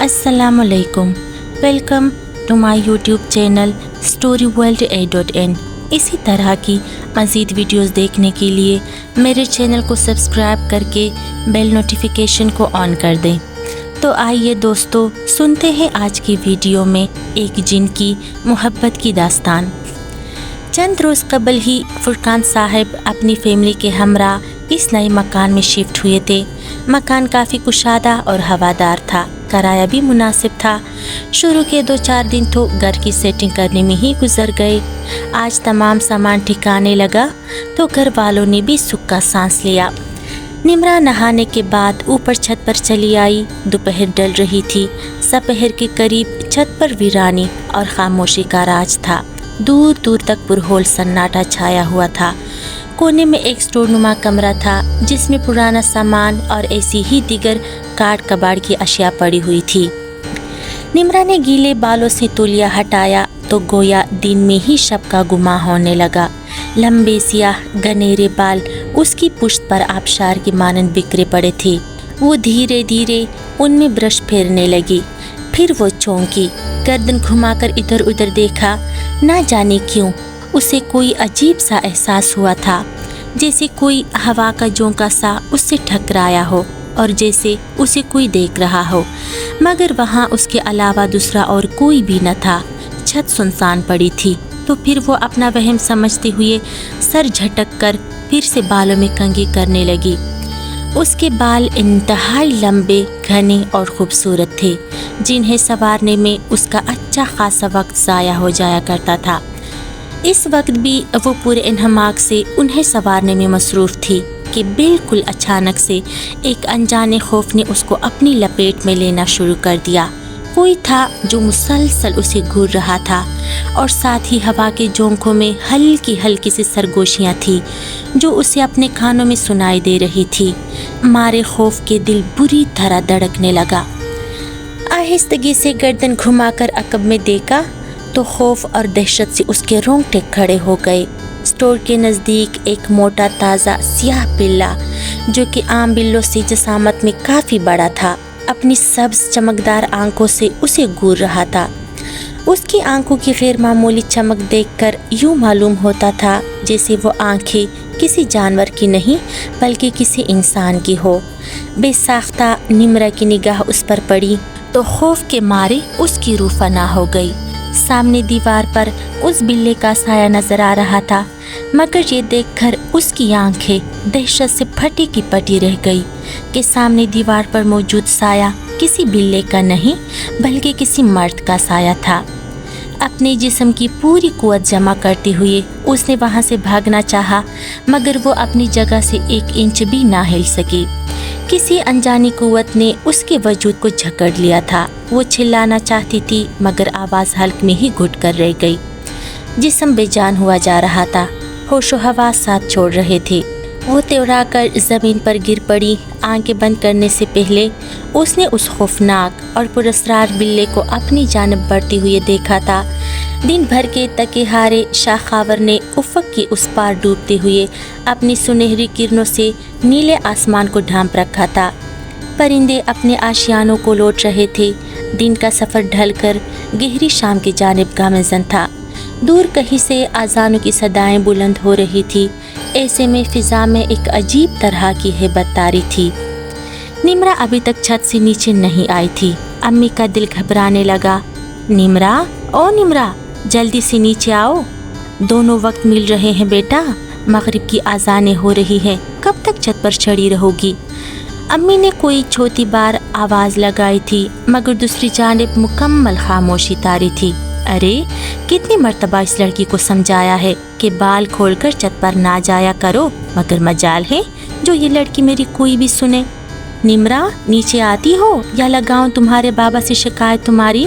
अस्सलामुअलैकुम। Welcome to my YouTube channel storyworld.in। इसी तरह की मज़ीद वीडियोस देखने के लिए मेरे चैनल को सब्सक्राइब करके बेल नोटिफिकेशन को ऑन कर दें। तो आइए दोस्तों, सुनते हैं आज की वीडियो में एक जिन की मोहब्बत की दास्तान। चंद रोज़ कबल ही फुरकान साहब अपनी फैमिली के हमरा इस नए मकान में शिफ्ट हुए थे। मकान काफ़ी कुशादा और हवादार था, किराया भी मुनासिब था। शुरू के 2-4 दिन तो घर की सेटिंग करने में ही गुजर गए। आज तमाम सामान ठिकाने लगा तो घर वालों ने भी सुख का सांस लिया। निमरा नहाने के बाद ऊपर छत पर चली आई। दोपहर डल रही थी। दोपहर के करीब छत पर वीरानी और खामोशी का राज था। दूर दूर तक पुरहोल सन्नाटा छाया हुआ था। कोने में एक स्टोर नुमा कमरा था जिसमें पुराना सामान और ऐसी ही दीगर काट कबाड़ की अशिया पड़ी हुई थी। निमरा ने गीले बालों से तौलिया हटाया तो गोया दिन में ही शब का गुमा होने लगा। लंबे सियाह गनेरे बाल उसकी पुश्त पर आबशार की मानंद बिखरे पड़े थे। वो धीरे धीरे उनमें ब्रश फेरने लगी। फिर वो चौंकी, गर्दन घुमाकर इधर उधर देखा। ना जाने क्यों उसे कोई अजीब सा एहसास हुआ था, जैसे कोई हवा का झोंका सा उससे टकराया हो और जैसे उसे कोई देख रहा हो, मगर वहाँ उसके अलावा दूसरा और कोई भी न था। छत सुनसान पड़ी थी। तो फिर वो अपना वहम समझते हुए सर झटक कर फिर से बालों में कंघी करने लगी। उसके बाल इंतहाई लंबे, घने और खूबसूरत थे, जिन्हें संवारने में उसका अच्छा खासा वक्त ज़ाया हो जाया करता था। इस वक्त भी वो पूरे इन्हमाक से उन्हें संवारने में मसरूफ़ थी कि बिल्कुल अचानक से एक अनजाने खौफ ने उसको अपनी लपेट में लेना शुरू कर दिया। कोई था जो मुसलसल उसे घूर रहा था और साथ ही हवा के झोंकों में हल्की हल्की सी सरगोशियाँ थी जो उसे अपने कानों में सुनाई दे रही थी। मारे खौफ के दिल बुरी तरह धड़कने लगा। आहिस्तगी से गर्दन घुमाकर अकब में देखा तो खौफ और दहशत से उसके रोंगटे खड़े हो गए। स्टोर के नज़दीक एक मोटा ताज़ा सियाह बिल्ला, जो कि आम बिल्लों से जसामत में काफ़ी बड़ा था, अपनी सब्ज चमकदार आंखों से उसे घूर रहा था। उसकी आंखों की गैर मामूली चमक देखकर यूँ मालूम होता था जैसे वो आंखें किसी जानवर की नहीं बल्कि किसी इंसान की हो। बेसाख्ता निमरा की निगाह उस पर पड़ी तो खौफ के मारे उसकी रूह फना हो गई। सामने दीवार पर उस बिल्ले का साया नजर आ रहा था, मगर ये देखकर उसकी आंखें दहशत से फटी की पटी रह गई कि सामने दीवार पर मौजूद साया किसी बिल्ले का नहीं बल्कि किसी मर्द का साया था। अपने जिस्म की पूरी कुव्वत जमा करते हुए उसने वहाँ से भागना चाहा, मगर वो अपनी जगह से 1 इंच भी ना हिल सकी। किसी अनजानी कुव्वत ने उसके वजूद को जकड़ लिया था। वो चिल्लाना चाहती थी मगर आवाज़ हल्क में ही घुट कर रह गई। जिस्म बेजान हुआ जा रहा था, होशो हवास साथ छोड़ रहे थे। वो तेवरा कर ज़मीन पर गिर पड़ी। आंखें बंद करने से पहले उसने उस खौफनाक और पुरस्रार बिल्ले को अपनी जानब बढ़ते हुए देखा था। दिन भर के तके हारे शाखावर ने उफ़क़ की उस पार डूबते हुए अपनी सुनहरी किरणों से नीले आसमान को ढांप रखा था। परिंदे अपने आशियानों को लौट रहे थे। दिन का सफ़र ढलकर गहरी शाम की जानिब गामज़न था। दूर कहीं से आज़ानों की सदाएं बुलंद हो रही थी। ऐसे में फ़िज़ा में एक अजीब तरह की हेबत तारी थी। निमरा अभी तक छत से नीचे नहीं आई थी। अम्मी का दिल घबराने लगा। निमरा, ओ निमरा, जल्दी से नीचे आओ। दोनों वक्त मिल रहे हैं बेटा, मगरिब की आज़ानें हो रही है, कब तक छत पर चढ़ी रहोगी? अम्मी ने कोई चौथी बार आवाज़ लगाई थी, मगर दूसरी जानिब मुकम्मल खामोशी तारी थी। अरे, कितनी मर्तबा इस लड़की को समझाया है कि बाल खोलकर छत पर ना जाया करो, मगर मजाल है जो ये लड़की मेरी कोई भी सुने। निमरा, नीचे आती हो या लगाऊं तुम्हारे बाबा से शिकायत तुम्हारी?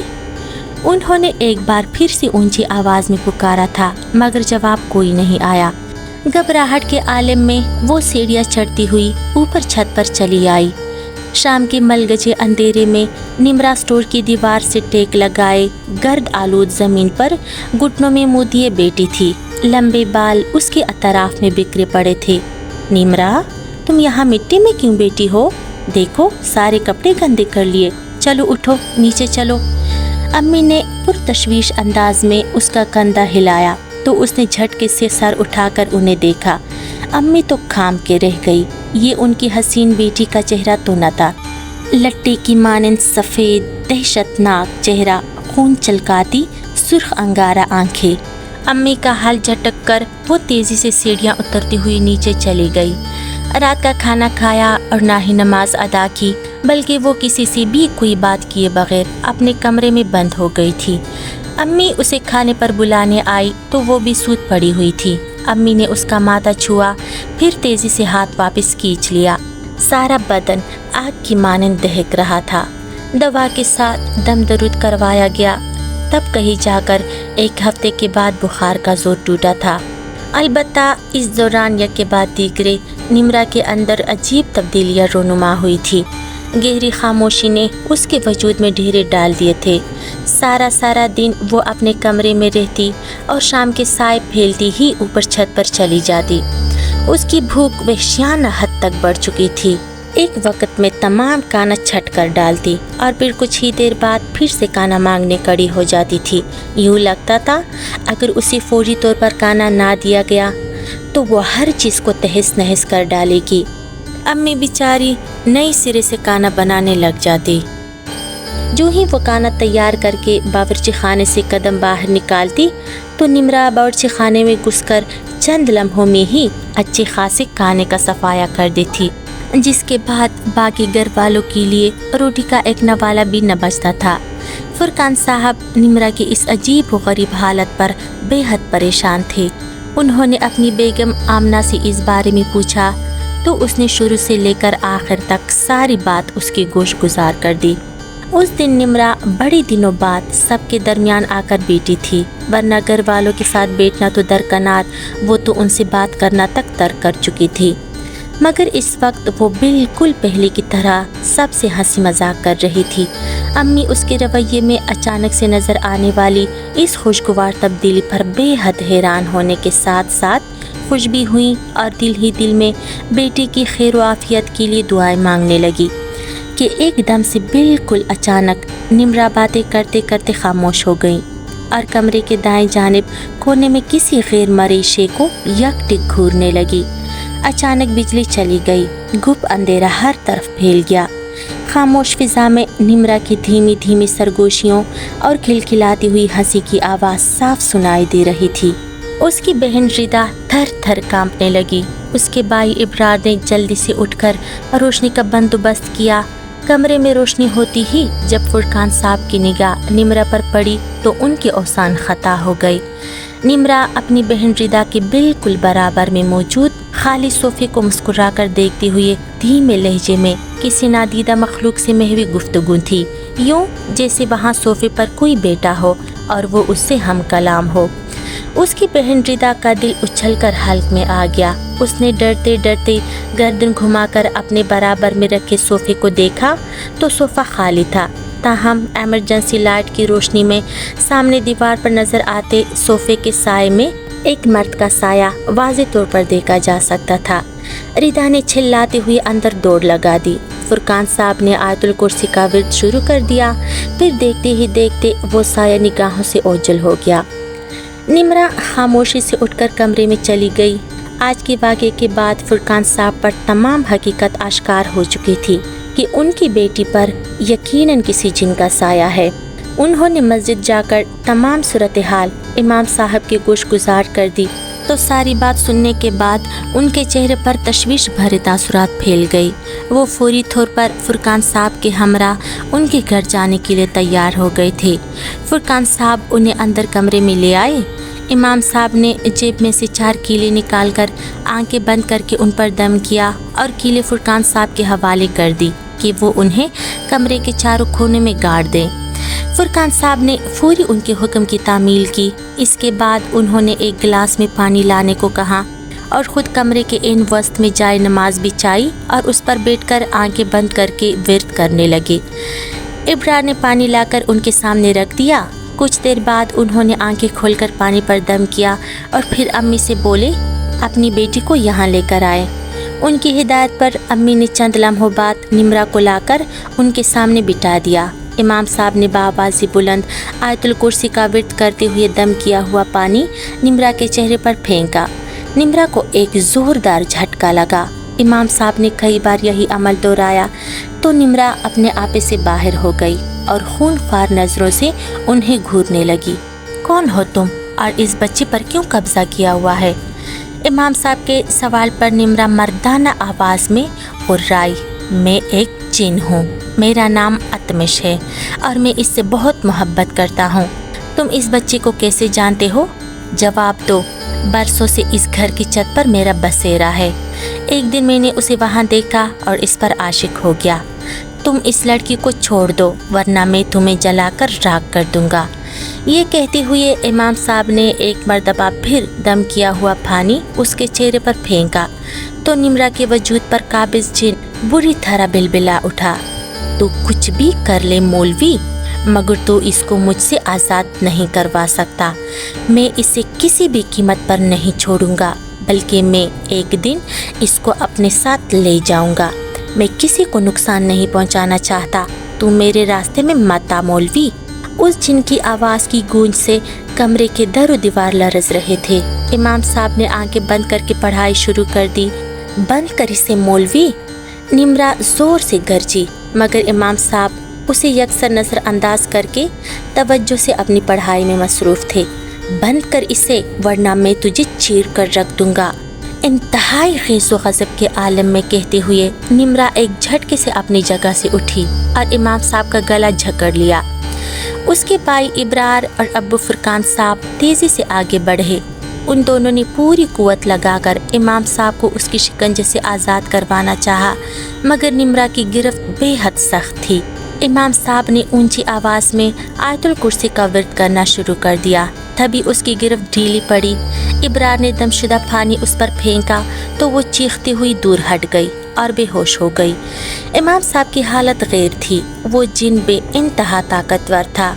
उन्होंने एक बार फिर से ऊंची आवाज़ में पुकारा था, मगर जवाब कोई नहीं आया। घबराहट के आलम में वो सीढ़ियाँ चढ़ती हुई ऊपर छत पर चली आई। शाम के मलगजे अंधेरे में निमरा स्टोर की दीवार से टेक लगाए गर्द आलूद ज़मीन पर घुटनों में मुँह दिए बैठी थी। लंबे बाल उसके अतराफ में बिखरे पड़े थे। निमरा, तुम यहाँ मिट्टी में क्यों बैठी हो? देखो, सारे कपड़े गंदे कर लिए, चलो उठो, नीचे चलो। अम्मी ने पुरतशवीश अंदाज में उसका कंधा हिलाया तो उसने झटके से सर उठाकर उन्हें देखा। अम्मी तो खाम के रह गई। ये उनकी हसीन बेटी का चेहरा तो न था। लट्टी की मानंद सफ़ेद दहशतनाक चेहरा, खून चलकाती सुर्ख अंगारा आंखें। अम्मी का हाल झटक कर वो तेज़ी से सीढ़ियाँ उतरती हुई नीचे चली गई। रात का खाना खाया और ना ही नमाज अदा की, बल्कि वो किसी से भी कोई बात किए बगैर अपने कमरे में बंद हो गई थी। अम्मी उसे खाने पर बुलाने आई तो वो भी सूत पड़ी हुई थी। अम्मी ने उसका माथा छुआ, फिर तेज़ी से हाथ वापस खींच लिया। सारा बदन आग की मानंद दहक रहा था। दवा के साथ दम दरुद करवाया गया, तब कहीं जाकर 1 हफ्ते के बाद बुखार का जोर टूटा था। अलबत्ता इस दौरान एक के बाद दीगरे निम्रा के अंदर अजीब तब्दीलियाँ रोनुमा हुई थी। गहरी खामोशी ने उसके वजूद में ढेरे डाल दिए थे। सारा दिन वो अपने कमरे में रहती और शाम के साए फैलती ही ऊपर छत पर चली जाती। उसकी भूख वहशियाना हद तक बढ़ चुकी थी। एक वक्त में तमाम खाना छट कर डालती और फिर कुछ ही देर बाद फिर से खाना मांगने खड़ी हो जाती थी। यूँ लगता था अगर उसे फौरी तौर पर खाना ना दिया गया तो वो हर चीज़ को तहस नहस कर डालेगी। अम्मी बेचारी नए सिरे से खाना बनाने लग जाती। जो ही वो खाना तैयार करके बावर्ची खाने से कदम बाहर निकालती तो निम्रा बावर्ची खाने में घुसकर चंद लम्हों में ही अच्छे खासे खाने का सफाया कर देती, जिसके बाद बाकी घर वालों के लिए रोटी का एक नवाला भी न बचता था। फुरकान साहब निम्रा की इस अजीब व गरीब हालत पर बेहद परेशान थे। उन्होंने अपनी बेगम आमना से इस बारे में पूछा तो उसने शुरू से लेकर आखिर तक सारी बात उसके गोश गुजार कर दी। उस दिन निम्रा बड़े दिनों बाद सबके दरमियान आकर बैठी थी, वरना घर वालों के साथ बैठना तो दरकनार, वो तो उनसे बात करना तक तर्क कर चुकी थी। मगर इस वक्त वो बिल्कुल पहले की तरह सबसे हंसी मजाक कर रही थी। अम्मी उसके रवैये में अचानक से नज़र आने वाली इस खुशगवार तब्दीली पर बेहद हैरान होने के साथ साथ खुश भी हुई और दिल ही दिल में बेटी की खैर आफियत के लिए दुआएं मांगने लगी कि एकदम से बिल्कुल अचानक निम्रा बातें करते करते खामोश हो गई और कमरे के दाएं जानिब कोने में किसी गैर मरे शे को यकटिक घूरने लगी। अचानक बिजली चली गई, गुप अंधेरा हर तरफ फैल गया। खामोश फिजा में निम्रा की धीमी धीमी सरगोशियों और खिलखिलाती हुई हंसी की आवाज़ साफ सुनाई दे रही थी। उसकी बहन रिदा थर थर कांपने लगी। उसके भाई इब्रार ने जल्दी से उठकर रोशनी का बंदोबस्त किया। कमरे में रोशनी होती ही जब फुरकान साहब की निगाह निम्रा पर पड़ी तो उनके औसान खता हो गई। निम्रा अपनी बहन रिदा के बिल्कुल बराबर में मौजूद खाली सोफे को मुस्कुराकर देखते हुए धीमे लहजे में किसी नादीदा मखलूक से महवी गुफ्तगू थी, यूँ जैसे वहाँ सोफे पर कोई बैठा हो और वो उससे हम कलाम हो। उसकी बहन रिदा का दिल उछलकर हल्क में आ गया। उसने डरते डरते गर्दन घुमाकर अपने बराबर में रखे सोफे को देखा तो सोफ़ा खाली था। ताहम एमरजेंसी लाइट की रोशनी में सामने दीवार पर नज़र आते सोफे के साए में एक मर्द का साया वाज़े तौर पर देखा जा सकता था। रिदा ने चिल्लाते हुए अंदर दौड़ लगा दी। फुरकान साहब ने आयतुल कुर्सी का विर्द शुरू कर दिया। फिर देखते ही देखते वो साया निगाहों से ओझल हो गया। निम्रा खामोशी से उठकर कमरे में चली गई। आज के वाक़े के बाद फुरकान साहब पर तमाम हकीकत आश्कार हो चुकी थी कि उनकी बेटी पर यकीनन किसी जिन का साया है। उन्होंने मस्जिद जाकर तमाम सूरत हाल इमाम साहब के गोश गुजार कर दी तो सारी बात सुनने के बाद उनके चेहरे पर तशवीश भरे तासुरात फैल गई। वो फौरी तौर पर फुरकान साहब के हमरा उनके घर जाने के लिए तैयार हो गए थे। फुरकान साहब उन्हें अंदर कमरे में ले आए। इमाम साहब ने जेब में से 4 कीले निकालकर आंखें बंद करके उन पर दम किया और कीले फुरकान साहब के हवाले कर दी कि वो उन्हें कमरे के चारों कोने में गाड़ दें। फुरकान साहब ने फौरी उनके हुक्म की तामील की। इसके बाद उन्होंने एक गिलास में पानी लाने को कहा और ख़ुद कमरे के इन वस्त में जाए नमाज बिछाई और उस पर बैठकर आंखें बंद करके विर्द करने लगे। इब्रार ने पानी लाकर उनके सामने रख दिया। कुछ देर बाद उन्होंने आंखें खोलकर पानी पर दम किया और फिर अम्मी से बोले अपनी बेटी को यहाँ लेकर आए। ان کی ہدایت پر امی نے چند لمحوں بعد نمرا کو لا کر ان کے سامنے بٹھا دیا۔ امام صاحب نے بآوازی بلند آیت الکرسی کا ورد کرتے ہوئے دم کیا ہوا پانی نمرا کے چہرے پر پھینکا۔ نمرا کو ایک زوردار جھٹکا لگا۔ امام صاحب نے کئی بار یہی عمل دہرایا تو نمرا اپنے آپے سے باہر ہو گئی اور خون خوار نظروں سے انہیں گھورنے لگی۔ کون ہو تم اور اس بچے پر کیوں قبضہ کیا ہوا ہے؟ امام صاحب کے سوال پر نمرا مردانہ آواز میں غرائی، میں ایک جن ہوں، میرا نام اتمش ہے اور میں اس سے بہت محبت کرتا ہوں۔ تم اس بچے کو کیسے جانتے ہو؟ جواب دو۔ برسوں سے اس گھر کی چھت پر میرا بسیرا ہے۔ ایک دن میں نے اسے وہاں دیکھا اور اس پر عاشق ہو گیا۔ تم اس لڑکی کو چھوڑ دو ورنہ میں تمہیں جلا کر راکھ کر دوں گا۔ یہ کہتے ہوئے امام صاحب نے ایک مرتبہ پھر دم کیا ہوا پانی اس کے چہرے پر پھینکا تو نمرا کے وجود پر قابض جن بری طرح بلبلا اٹھا۔ تو کچھ بھی کر لے مولوی، مگر تو اس کو مجھ سے آزاد نہیں کروا سکتا۔ میں اسے کسی بھی قیمت پر نہیں چھوڑوں گا، بلکہ میں ایک دن اس کو اپنے ساتھ لے جاؤں گا۔ میں کسی کو نقصان نہیں پہنچانا چاہتا، تو میرے راستے میں مت آ مولوی۔ اس جن کی آواز کی گونج سے کمرے کے در و دیوار لرز رہے تھے۔ امام صاحب نے آنکھیں بند کر کے پڑھائی شروع کر دی۔ بند کر اسے مولوی، نمرا زور سے گرجی، مگر امام صاحب اسے یکسر نظر انداز کر کے توجہ سے اپنی پڑھائی میں مصروف تھے۔ بند کر اسے ورنہ میں تجھے چیر کر رکھ دوں گا، انتہائی خیز و غضب کے عالم میں کہتے ہوئے نمرا ایک جھٹکے سے اپنی جگہ سے اٹھی اور امام صاحب کا گلا جھکڑ لیا۔ اس کے بھائی ابرار اور ابو فرقان صاحب تیزی سے آگے بڑھے۔ ان دونوں نے پوری قوت لگا کر امام صاحب کو اس کی شکنجے سے آزاد کروانا چاہا، مگر نمرا کی گرفت بے حد سخت تھی۔ امام صاحب نے اونچی آواز میں آیت الکرسی کا ورد کرنا شروع کر دیا، تبھی اس کی گرفت ڈھیلی پڑی۔ ابرار نے دم شدہ پانی اس پر پھینکا تو وہ چیختی ہوئی دور ہٹ گئی اور بے ہوش ہو گئی۔ امام صاحب کی حالت غیر تھی، وہ جن بے انتہا طاقتور تھا،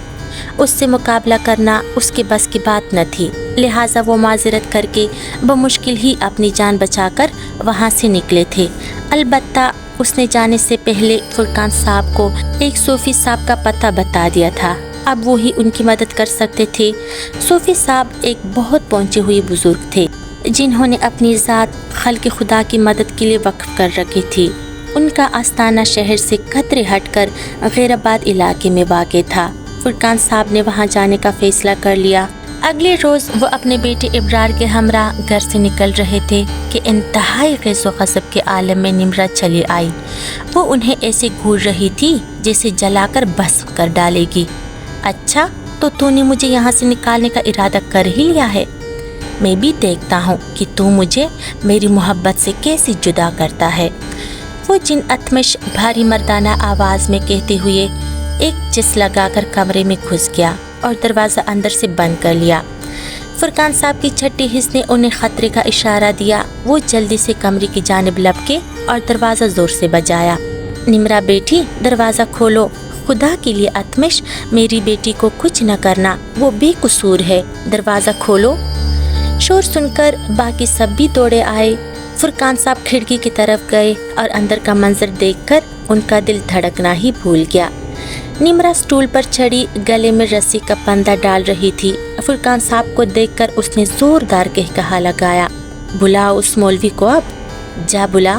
اس سے مقابلہ کرنا اس کے بس کی بات نہ تھی، لہٰذا وہ معذرت کر کے بمشکل ہی اپنی جان بچا کر وہاں سے نکلے تھے۔ البتہ اس نے جانے سے پہلے فرقان صاحب کو ایک صوفی صاحب کا پتہ بتا دیا تھا، اب وہی ان کی مدد کر سکتے تھے۔ صوفی صاحب ایک بہت پہنچے ہوئے بزرگ تھے، جنہوں نے اپنی ذات خلق خدا کی مدد کے لیے وقف کر رکھی تھی۔ ان کا آستانہ شہر سے قدرے ہٹ کر غیر آباد علاقے میں واقع تھا۔ فرقان صاحب نے وہاں جانے کا فیصلہ کر لیا۔ اگلے روز وہ اپنے بیٹے ابرار کے ہمراہ گھر سے نکل رہے تھے کہ انتہائی غیظ و غضب کے عالم میں نمرا چلی آئی۔ وہ انہیں ایسے گھور رہی تھی جیسے جلا کر بھسم کر ڈالے گی۔ اچھا، تو نے مجھے یہاں سے نکالنے کا ارادہ کر ہی لیا ہے؟ میں بھی دیکھتا ہوں کہ تو مجھے میری محبت سے کیسے جدا کرتا ہے، وہ جن اتمش بھاری مردانہ آواز میں کہتے ہوئے ایک چس لگا کر کمرے میں گھس گیا اور دروازہ اندر سے بند کر لیا۔ فرقان صاحب کی چھٹی حس نے انہیں خطرے کا اشارہ دیا۔ وہ جلدی سے کمرے کی جانب لپکے اور دروازہ زور سے بجایا۔ نمرا بیٹی، دروازہ کھولو، خدا کے لیے اتمش، میری بیٹی کو کچھ نہ کرنا، وہ بے قصور ہے، دروازہ کھولو۔ شور سن کر باقی سب بھی دوڑے آئے۔ فرقان صاحب کھڑکی کی طرف گئے اور اندر کا منظر دیکھ کر ان کا دل دھڑکنا ہی بھول گیا۔ نمرا سٹول پر چڑھی گلے میں رسی کا پندہ ڈال رہی تھی۔ فرقان صاحب کو دیکھ کر اس نے زوردار کہا لگایا، بلا اس مولوی کو، اب جا بلا۔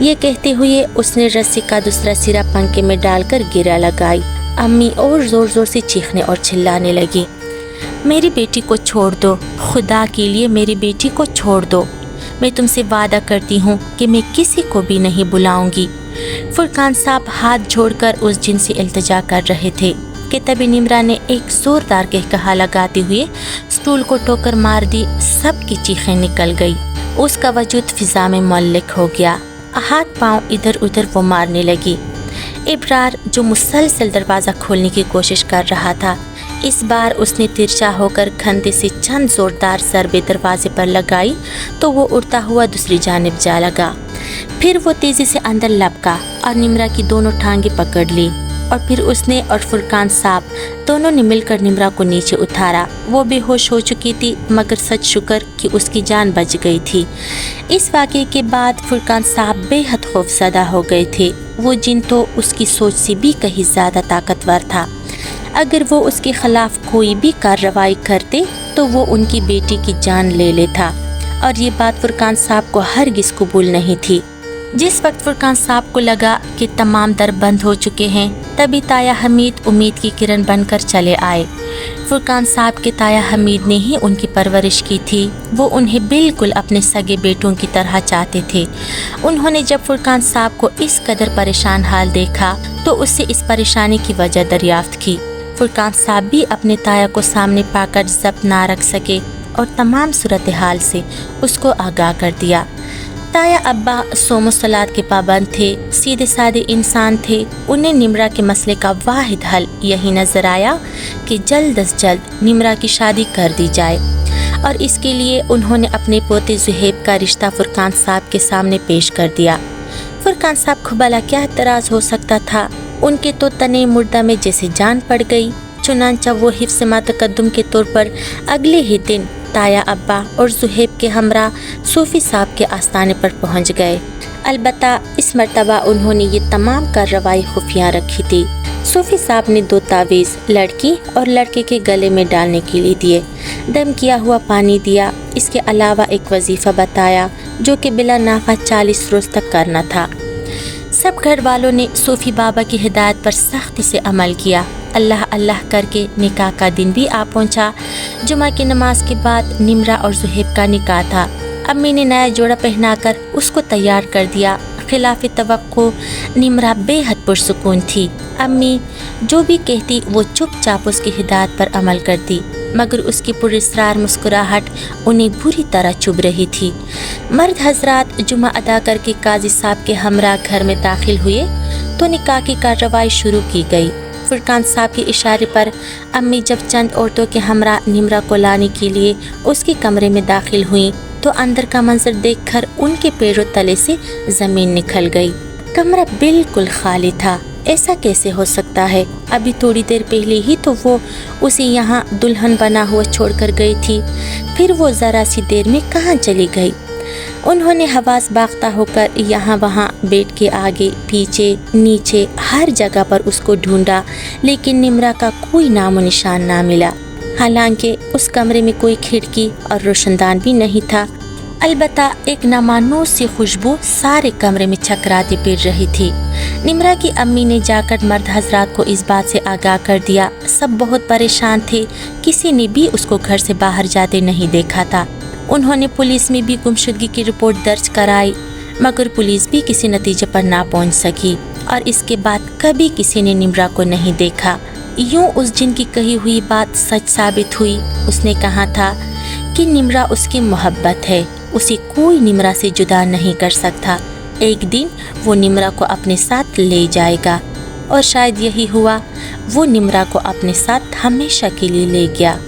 یہ کہتے ہوئے اس نے رسی کا دوسرا سرا پنکھے میں ڈال کر گرا لگائی۔ امی اور زور زور سے چیخنے اور چلانے لگی، میری بیٹی کو چھوڑ دو، خدا کے لیے میری بیٹی کو چھوڑ دو، میں تم سے وعدہ کرتی ہوں کہ میں کسی کو بھی نہیں بلاؤں گی۔ فرقان صاحب ہاتھ جوڑ کر اس جن سے التجا کر رہے تھے کہ تبھی نمرا نے ایک زوردار کہا لگاتے ہوئے سٹول کو ٹوکر مار دی۔ سب کی چیخیں نکل گئی، اس کا وجود فضا میں معلق ہو گیا، ہاتھ پاؤں ادھر ادھر وہ مارنے لگی۔ ابرار جو مسلسل دروازہ کھولنے کی کوشش کر رہا تھا، اس بار اس نے ترچھا ہو کر کھندے سے چند زوردار ضربے دروازے پر لگائی تو وہ اڑتا ہوا دوسری جانب جا لگا۔ پھر وہ تیزی سے اندر لپکا اور نمرا کی دونوں ٹانگیں پکڑ لی۔ और फिर उसने और फुरकान साहब दोनों ने मिलकर निम्रा को नीचे उतारा। वो बेहोश हो चुकी थी, मगर सच शुक्र कि उसकी जान बच गई थी। इस वाक़े के बाद फुरकान साहब बेहद खौफज़दा हो गए थे। वो जिन तो उसकी सोच से भी कहीं ज़्यादा ताकतवर था। अगर वो उसके ख़िलाफ़ कोई भी कार्रवाई करते तो वो उनकी बेटी की जान ले लेता, और ये बात फुरकान साहब को हरगिज़ कबूल नहीं थी। जिस वक्त फुरकान साहब को लगा कि तमाम दर बंद हो चुके हैं, तभी ताया हमीद उम्मीद की किरण बनकर चले आए। फुरकान साहब के ताया हमीद ने ही उनकी परवरिश की थी। वो उन्हें बिल्कुल अपने सगे बेटों की तरह चाहते थे। उन्होंने जब फुरकान साहब को इस कदर परेशान हाल देखा तो उससे इस परेशानी की वजह दरियाफ्त की। फुरकान साहब भी अपने ताया को सामने पाकर ज़ब्त ना रख सके और तमाम सूरत हाल से उसको आगाह कर दिया। ताया अब्बा सोमो सलात के पाबंद थे, सीधे साधे इंसान थे। उन्हें निम्रा के मसले का वाहिद हल यही नज़र आया कि जल्द अज जल्द निम्रा की शादी कर दी जाए, और इसके लिए उन्होंने अपने पोते ज़ुहैब का रिश्ता फुरकान साहब के सामने पेश कर दिया। फुरकान साहब को भला क्या एतराज़ हो सकता था? उनके तो तने मुर्दा में जैसे जान पड़ गई। चुनांचा वो हिफ्ज़ मातकद्दुम के तौर पर अगले ही दिन ताया अब्बा और ज़ुहैब के हमरा सूफ़ी साहब के आस्थाने पर पहुंच गए। अलबत्ता इस मर्तबा उन्होंने ये तमाम कार्रवाई खुफिया रखी थी। सूफ़ी साहब ने 2 तावीज़ लड़की और लड़के के गले में डालने के लिए दिए, दम किया हुआ पानी दिया। इसके अलावा एक वजीफ़ा बताया जो कि बिला नाफा 40 रोज़ तक करना था। सब घर वालों ने सूफ़ी बाबा की हिदायत पर सख्ती से अमल किया। अल्लाह अल्लाह करके निकाह का दिन भी आ पहुंचा। जुमा की नमाज के बाद निम्रा और ज़ुहैब का निकाह था। अम्मी ने नया जोड़ा पहनाकर उसको तैयार कर दिया। खिलाफ तवक्को निम्रा बेहद पुरसुकून थी। अम्मी जो भी कहती वो चुपचाप उसकी हिदायत पर अमल करती, मगर उसकी पुरस्रार मुस्कुराहट उन्हें बुरी तरह चुभ रही थी। मर्द हजरात जुमा अदा करके काजी साहब के हमरा घर में दाखिल हुए तो निकाह की कार्रवाई शुरू की गई। फुरकान साहब के इशारे पर अम्मी जब चंद औरतों के हमरा निम्रा को लाने के लिए उसके कमरे में दाखिल हुई तो अंदर का मंजर देखकर उनके पैरों तले से ज़मीन निकल गई। कमरा बिल्कुल खाली था। ऐसा कैसे हो सकता है? अभी थोड़ी देर पहले ही तो वो उसे यहाँ दुल्हन बना हुआ छोड़कर गई थी, फिर वो ज़रा सी देर में कहाँ चली गई? उन्होंने हवास बाख्ता होकर यहाँ वहाँ बेड के आगे पीछे नीचे हर जगह पर उसको ढूंढा, लेकिन निम्रा का कोई नामो निशान ना मिला। हालांकि उस कमरे में कोई खिड़की और रोशनदान भी नहीं था। अलबत्ता एक नामानूस सी खुशबू सारे कमरे में चकराती फिर रही थी। निम्रा की अम्मी ने जाकर मर्द हजरात को इस बात से आगाह कर दिया। सब बहुत परेशान थे, किसी ने भी उसको घर से बाहर जाते नहीं देखा था। उन्होंने पुलिस में भी गुमशुदगी की रिपोर्ट दर्ज कराई, मगर पुलिस भी किसी नतीजे पर ना पहुंच सकी, और इसके बाद कभी किसी ने निम्रा को नहीं देखा। यूं उस जिन की कही हुई बात सच साबित हुई। उसने कहा था कि निम्रा उसकी मोहब्बत है, उसे कोई निम्रा से जुदा नहीं कर सकता। एक दिन वो निम्रा को अपने साथ ले जाएगा, और शायद यही हुआ। वो निम्रा को अपने साथ हमेशा के लिए ले गया।